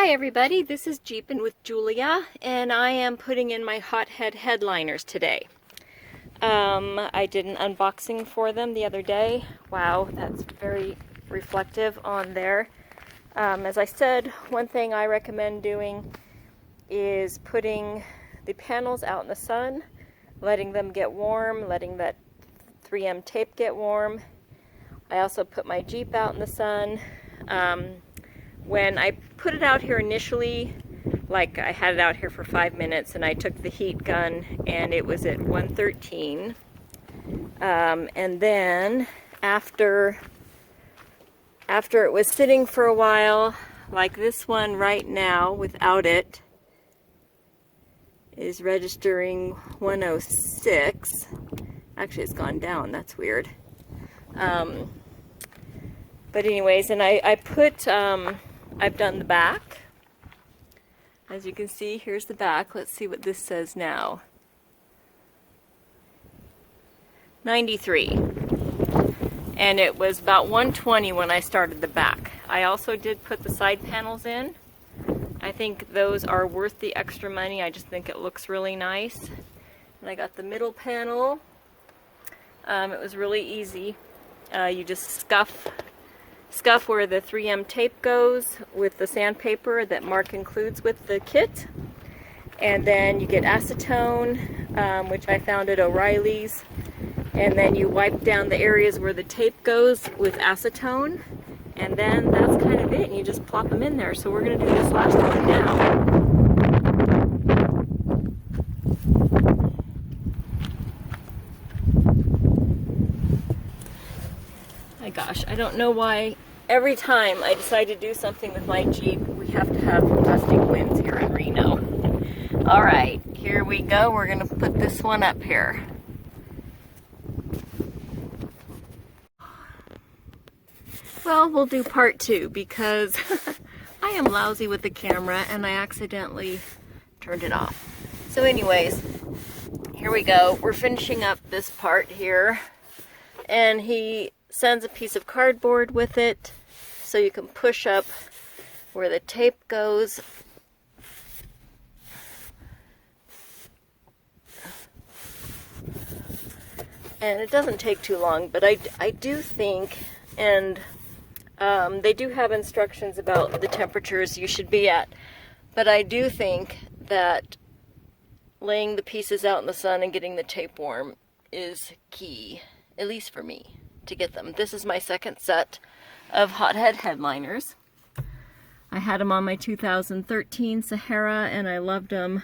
Hi everybody, this is Jeepin' with Julia, and I am putting in my Hothead Headliners today. I did an unboxing for them the other day. Wow, that's very reflective on there. As I said, one thing I recommend doing is putting the panels out in the sun, letting them get warm, letting that 3M tape get warm. I also put my Jeep out in the sun. When I put it out here initially, like I had it out here for 5 minutes, and I took the heat gun and it was at 113. And then after it was sitting for a while, like this one right now without it is registering 106. Actually, it's gone down. That's weird. But anyways, and I put I've done the back. As you can see, here's the back. Let's see what this says now. 93. And it was about 120 when I started the back. I also did put the side panels in. I think those are worth the extra money. I just think it looks really nice. And I got the middle panel. It was really easy. You just scuff where the 3M tape goes with the sandpaper that Mark includes with the kit, and then you get acetone, which I found at O'Reilly's, and then you wipe down the areas where the tape goes with acetone, and then that's kind of it, and you just plop them in there. So we're going to do this last one now. My gosh, I don't know why every time I decide to do something with my Jeep, we have to have gusting winds here in Reno. Alright, here we go. We're going to put this one up here. Well, we'll do part two because I am lousy with the camera and I accidentally turned it off. So anyways, here we go. We're finishing up this part here, and he sends a piece of cardboard with it so you can push up where the tape goes. And it doesn't take too long, but I do think, and they do have instructions about the temperatures you should be at, but I do think that laying the pieces out in the sun and getting the tape warm is key, at least for me, to get them. This is my second set of Hothead Headliners. I had them on my 2013 Sahara and I loved them.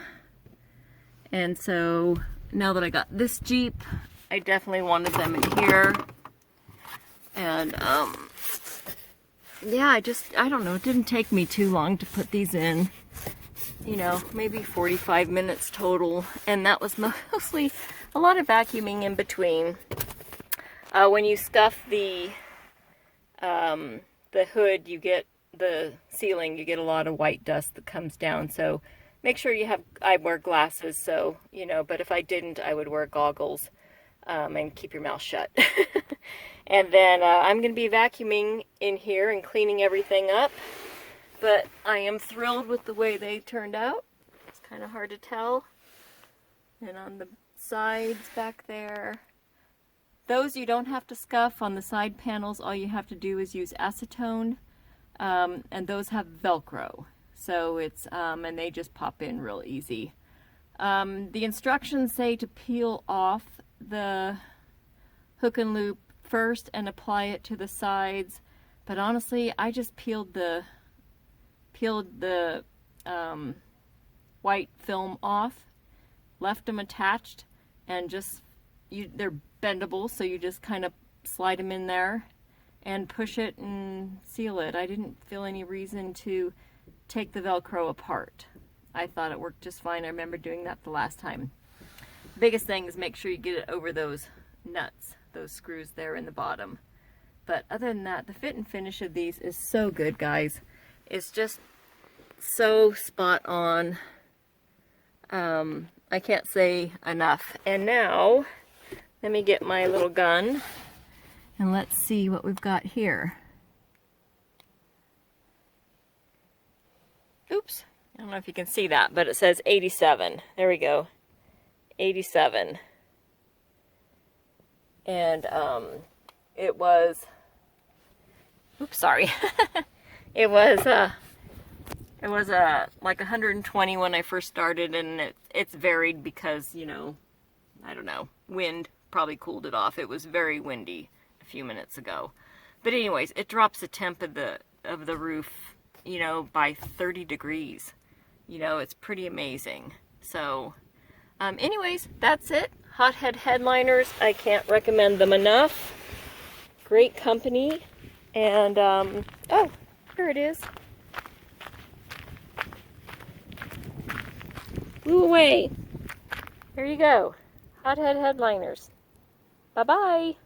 And so now that I got this Jeep, I definitely wanted them in here. And yeah, I don't know, it didn't take me too long to put these in. You know, maybe 45 minutes total. And that was mostly a lot of vacuuming in between. When you scuff the hood, you get the ceiling, you get a lot of white dust that comes down. So make sure I wear glasses, so, you know, but if I didn't, I would wear goggles and keep your mouth shut. And then I'm going to be vacuuming in here and cleaning everything up. But I am thrilled with the way they turned out. It's kind of hard to tell. And on the sides back there, those you don't have to scuff. On the side panels, all you have to do is use acetone, and those have Velcro. So it's, and they just pop in real easy. The instructions say to peel off the hook and loop first and apply it to the sides. But honestly, I just peeled the white film off, left them attached, and just, they're bendable, so you just kind of slide them in there and push it and seal it. I didn't feel any reason to take the Velcro apart. I thought it worked just fine. I remember doing that the last time. The biggest thing is make sure you get it over those nuts, those screws there in the bottom. But other than that, the fit and finish of these is so good, guys. It's just so spot on. I can't say enough. And now, let me get my little gun and let's see what we've got here. know if you can see that, but it says 87. There we go. 87. And it was, oops, sorry. it was like 120 when I first started, and it's varied because, you know, I don't know, wind probably cooled it off. It was very windy a few minutes ago. But anyways, it drops the temp of the roof, you know, by 30 degrees. You know, it's pretty amazing. So, anyways, that's it. Hothead Headliners. I can't recommend them enough. Great company. And, oh, here it is. Blew away. There you go. Hothead Headliners. Bye-bye.